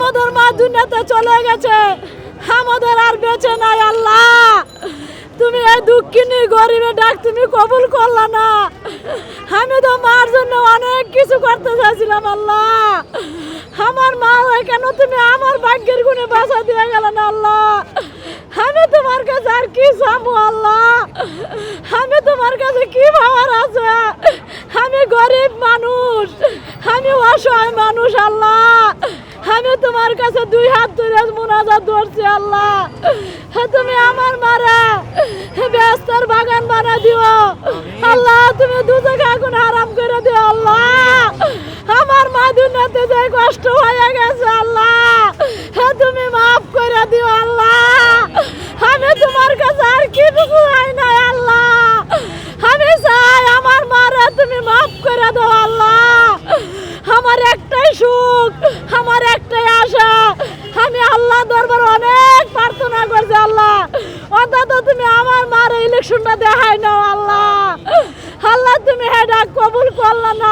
আমাদের মা দুনিয়াতে চলে গেছে, আমাদের আর বেঁচে নাই। আল্লাহ তুমি এই দুঃখিনী গরিবের ডাক তুমি কবুল করলা না। আমি তো মার জন্য অনেক কিছু করতে চাইছিলাম। আল্লাহ আমার মা কেন তুমি আমার ভাগ্যের গুণে বাঁচা দিয়ে গেল না। আল্লাহ আমি তোমার কাছে আর কি চাবো। আল্লাহ আমি তোমার কাছে কি ভাবার আছে? আমি গরিব মানুষ, আমি অসহায় মানুষ। আল্লাহ আমি তোমার কাছে দুই হাত ধরে মুনাজাত ধরছি। আল্লাহ তুমি আমার মারা ব্যস্তার বাগান বানা দিও। আল্লাহ তুমি দুজকে আগুন হারাম করে দিও। আল্লাহ আমার মা দুনিয়াতে যে কষ্ট হয়ে গেছে, আল্লাহ তুমি মাফ করে দিও। আল্লাহ আমি তোমার কাছে আর কিছু চাই না। আল্লাহ আমি চাই আমার মারা তুমি মাফ করে দাও। আল্লাহ আমার একটাই সুখ, আমার একটাই আশা, আমি আল্লাহ দরবার অনেক প্রার্থনা করছি। আল্লাহ অন্তত তুমি আমার মার ইলেকশনটা দেখাই নাও। আল্লাহ